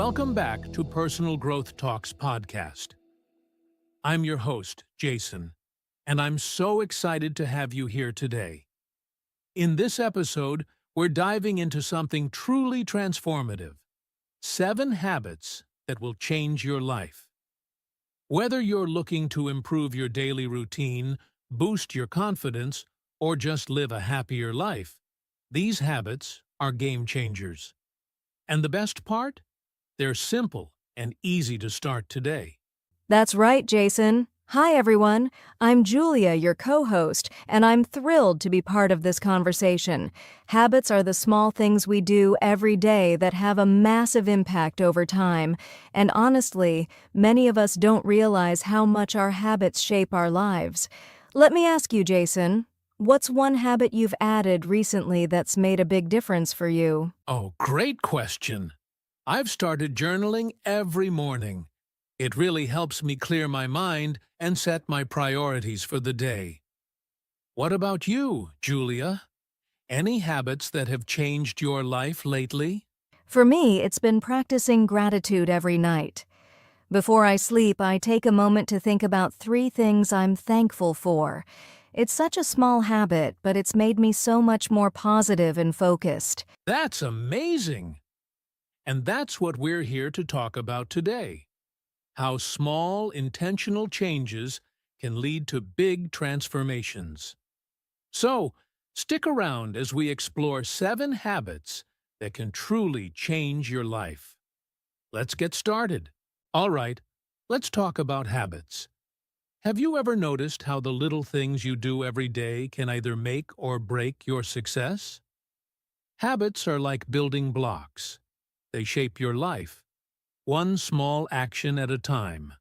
Welcome back to Personal Growth Talks podcast. I'm your host, Jason, and I'm so excited to have you here today. In this episode, we're diving into something truly transformative: 7 habits that will change your life. Whether you're looking to improve your daily routine, boost your confidence, or just live a happier life, these habits are game changers. And the best part? They're simple and easy to start today. That's right, Jason. Hi, everyone. I'm Julia, your co-host, and I'm thrilled to be part of this conversation. Habits are the small things we do every day that have a massive impact over time. And honestly, many of us don't realize how much our habits shape our lives. Let me ask you, Jason, what's one habit you've added recently that's made a big difference for you? Oh, great question. I've started journaling every morning. It really helps me clear my mind and set my priorities for the day. What about you, Julia? Any habits that have changed your life lately? For me, it's been practicing gratitude every night. Before I sleep, I take a moment to think about 3 things I'm thankful for. It's such a small habit, but it's made me so much more positive and focused. That's amazing! And that's what we're here to talk about today: how small, intentional changes can lead to big transformations. So, stick around as we explore 7 habits that can truly change your life. Let's get started. All right, let's talk about habits. Have you ever noticed how the little things you do every day can either make or break your success? Habits are like building blocks. They shape your life, one small action at a time.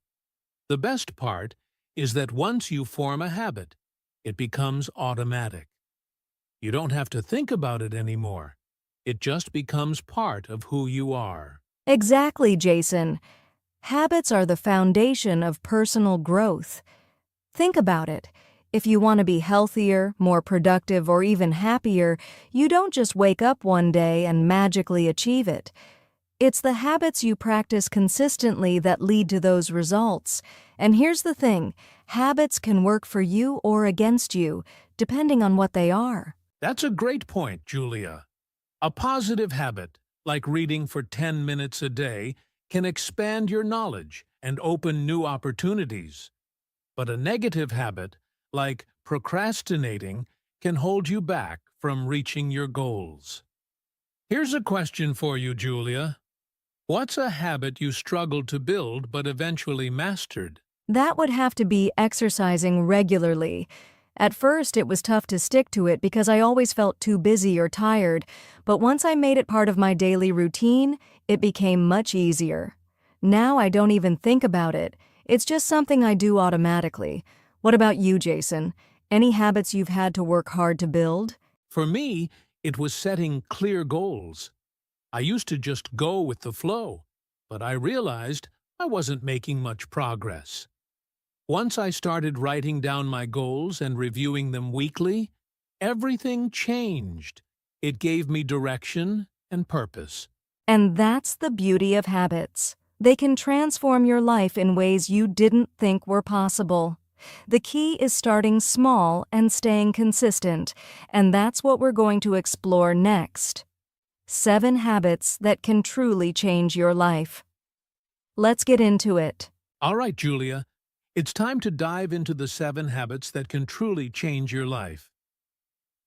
The best part is that once you form a habit, it becomes automatic. You don't have to think about it anymore. It just becomes part of who you are. Exactly, Jason. Habits are the foundation of personal growth. Think about it. If you want to be healthier, more productive, or even happier, you don't just wake up one day and magically achieve it. It's the habits you practice consistently that lead to those results. And here's the thing: habits can work for you or against you, depending on what they are. That's a great point, Julia. A positive habit, like reading for 10 minutes a day, can expand your knowledge and open new opportunities. But a negative habit, like procrastinating, can hold you back from reaching your goals. Here's a question for you, Julia. What's a habit you struggled to build but eventually mastered? That would have to be exercising regularly. At first, it was tough to stick to it because I always felt too busy or tired, but once I made it part of my daily routine, it became much easier. Now I don't even think about it. It's just something I do automatically. What about you, Jason? Any habits you've had to work hard to build? For me, it was setting clear goals. I used to just go with the flow, but I realized I wasn't making much progress. Once I started writing down my goals and reviewing them weekly, everything changed. It gave me direction and purpose. And that's the beauty of habits. They can transform your life in ways you didn't think were possible. The key is starting small and staying consistent, and that's what we're going to explore next. 7 habits that can truly change your life. Let's get into it. All right, Julia, it's time to dive into the 7 habits that can truly change your life.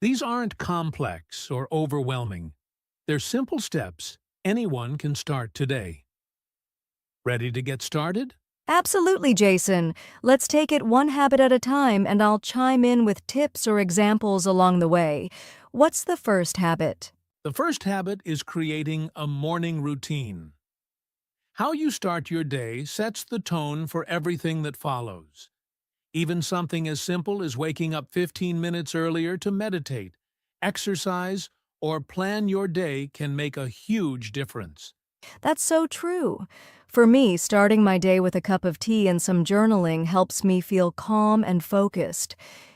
These aren't complex or overwhelming. They're simple steps anyone can start today. Ready to get started? Absolutely, Jason. Let's take it one habit at a time, and I'll chime in with tips or examples along the way. What's the first habit? The first habit is creating a morning routine. How you start your day sets the tone for everything that follows. Even something as simple as waking up 15 minutes earlier to meditate, exercise, or plan your day can make a huge difference. That's so true. For me, starting my day with a cup of tea and some journaling helps me feel calm and focused.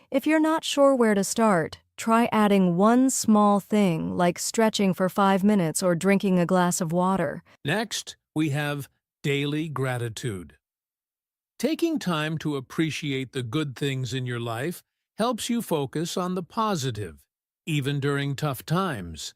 If you're not sure where to start, try adding one small thing like stretching for 5 minutes or drinking a glass of water. Next, we have daily gratitude. Taking time to appreciate the good things in your life helps you focus on the positive, even during tough times.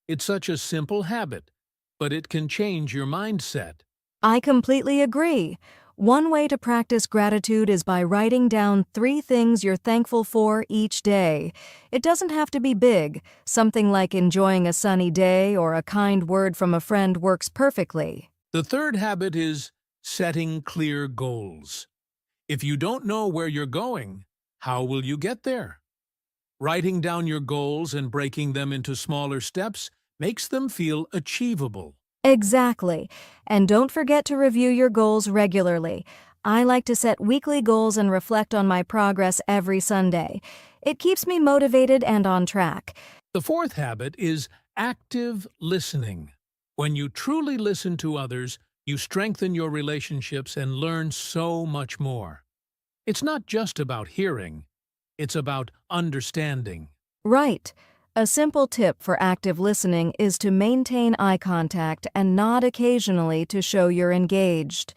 It's such a simple habit, but it can change your mindset. I completely agree. One way to practice gratitude is by writing down 3 things you're thankful for each day. It doesn't have to be big. Something like enjoying a sunny day or a kind word from a friend works perfectly. The third habit is setting clear goals. If you don't know where you're going, how will you get there? Writing down your goals and breaking them into smaller steps makes them feel achievable. Exactly. And don't forget to review your goals regularly. I like to set weekly goals and reflect on my progress every Sunday. It keeps me motivated and on track. The fourth habit is active listening. When you truly listen to others, you strengthen your relationships and learn so much more. It's not just about hearing, it's about understanding. Right. A simple tip for active listening is to maintain eye contact and nod occasionally to show you're engaged.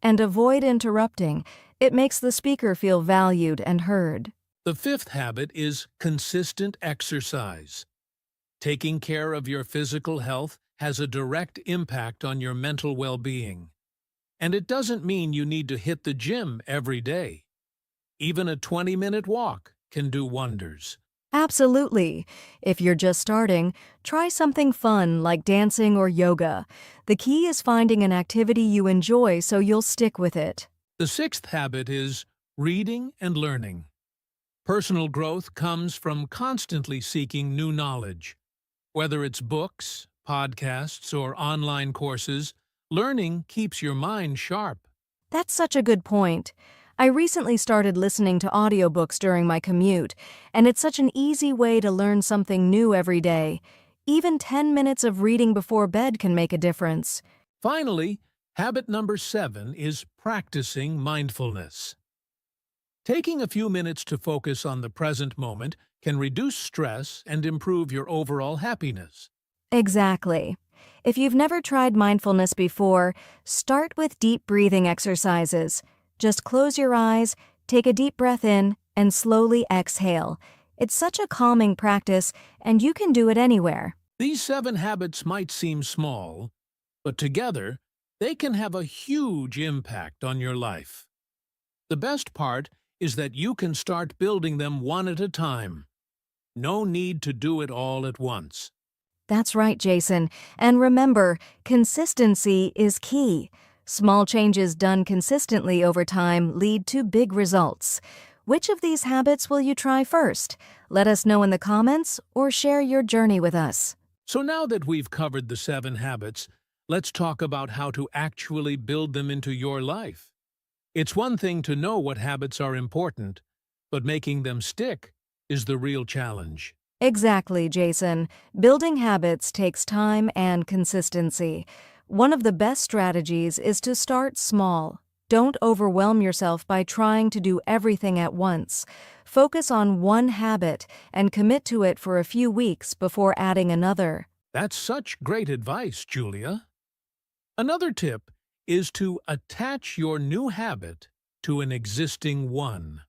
And avoid interrupting. It makes the speaker feel valued and heard. The fifth habit is consistent exercise. Taking care of your physical health has a direct impact on your mental well-being. And it doesn't mean you need to hit the gym every day. Even a 20-minute walk can do wonders. Absolutely. If you're just starting, try something fun like dancing or yoga. The key is finding an activity you enjoy so you'll stick with it. The sixth habit is reading and learning. Personal growth comes from constantly seeking new knowledge. Whether it's books, podcasts, or online courses, learning keeps your mind sharp. That's such a good point. I recently started listening to audiobooks during my commute, and it's such an easy way to learn something new every day. Even 10 minutes of reading before bed can make a difference. Finally, habit number 7 is practicing mindfulness. Taking a few minutes to focus on the present moment can reduce stress and improve your overall happiness. Exactly. If you've never tried mindfulness before, start with deep breathing exercises. Just close your eyes, take a deep breath in, and slowly exhale. It's such a calming practice, and you can do it anywhere. These 7 habits might seem small, but together, they can have a huge impact on your life. The best part is that you can start building them one at a time. No need to do it all at once. That's right, Jason. And remember, consistency is key. Small changes done consistently over time lead to big results. Which of these habits will you try first? Let us know in the comments or share your journey with us. So now that we've covered the 7 habits, let's talk about how to actually build them into your life. It's one thing to know what habits are important, but making them stick is the real challenge. Exactly, Jason. Building habits takes time and consistency. One of the best strategies is to start small. Don't overwhelm yourself by trying to do everything at once. Focus on one habit and commit to it for a few weeks before adding another. That's such great advice, Julia. Another tip is to attach your new habit to an existing one.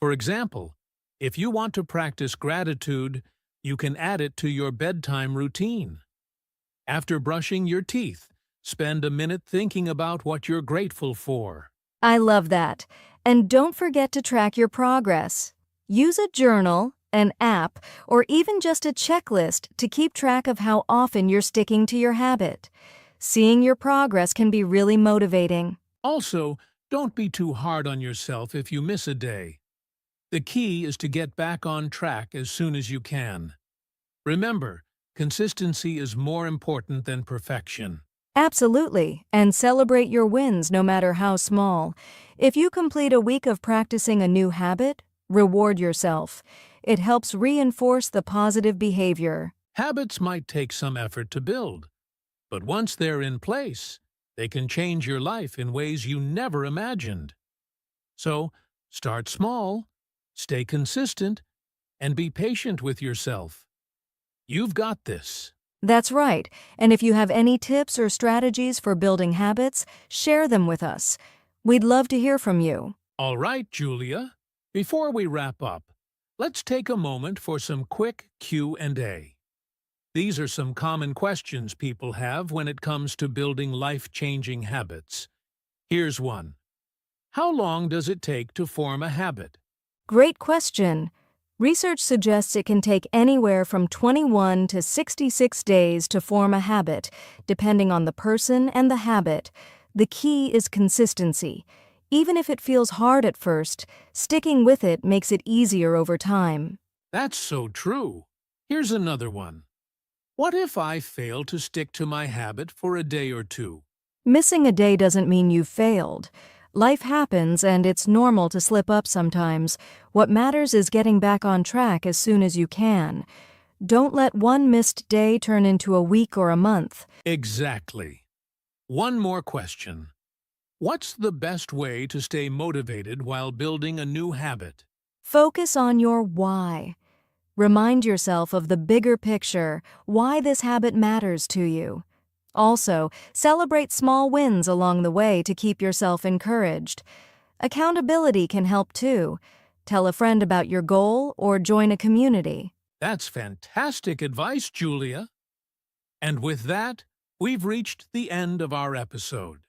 For example, if you want to practice gratitude, you can add it to your bedtime routine. After brushing your teeth, spend a minute thinking about what you're grateful for. I love that. And don't forget to track your progress. Use a journal, an app, or even just a checklist to keep track of how often you're sticking to your habit. Seeing your progress can be really motivating. Also, don't be too hard on yourself if you miss a day. The key is to get back on track as soon as you can. Remember, consistency is more important than perfection. Absolutely, and celebrate your wins no matter how small. If you complete a week of practicing a new habit, reward yourself. It helps reinforce the positive behavior. Habits might take some effort to build, but once they're in place, they can change your life in ways you never imagined. So, start small, stay consistent, and be patient with yourself. You've got this. That's right. And if you have any tips or strategies for building habits, share them with us. We'd love to hear from you. All right, Julia. Before we wrap up, let's take a moment for some quick Q&A. These are some common questions people have when it comes to building life-changing habits. Here's one. How long does it take to form a habit? Great question. Research suggests it can take anywhere from 21 to 66 days to form a habit, depending on the person and the habit. The key is consistency. Even if it feels hard at first, sticking with it makes it easier over time. That's so true. Here's another one. What if I fail to stick to my habit for a day or two? Missing a day doesn't mean you've failed. Life happens and it's normal to slip up sometimes. What matters is getting back on track as soon as you can. Don't let one missed day turn into a week or a month. Exactly. One more question. What's the best way to stay motivated while building a new habit? Focus on your why. Remind yourself of the bigger picture, why this habit matters to you. Also, celebrate small wins along the way to keep yourself encouraged. Accountability can help too. Tell a friend about your goal or join a community. That's fantastic advice, Julia. And with that, we've reached the end of our episode.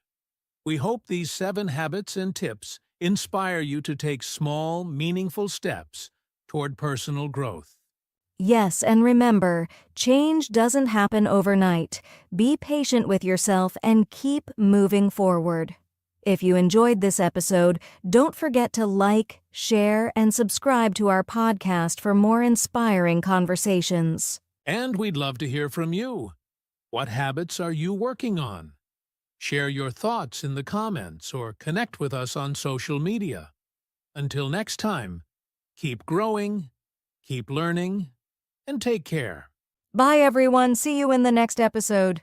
We hope these 7 habits and tips inspire you to take small, meaningful steps toward personal growth. Yes, and remember, change doesn't happen overnight. Be patient with yourself and keep moving forward. If you enjoyed this episode, don't forget to like, share, and subscribe to our podcast for more inspiring conversations. And we'd love to hear from you. What habits are you working on? Share your thoughts in the comments or connect with us on social media. Until next time, keep growing, keep learning, and take care. Bye, everyone. See you in the next episode.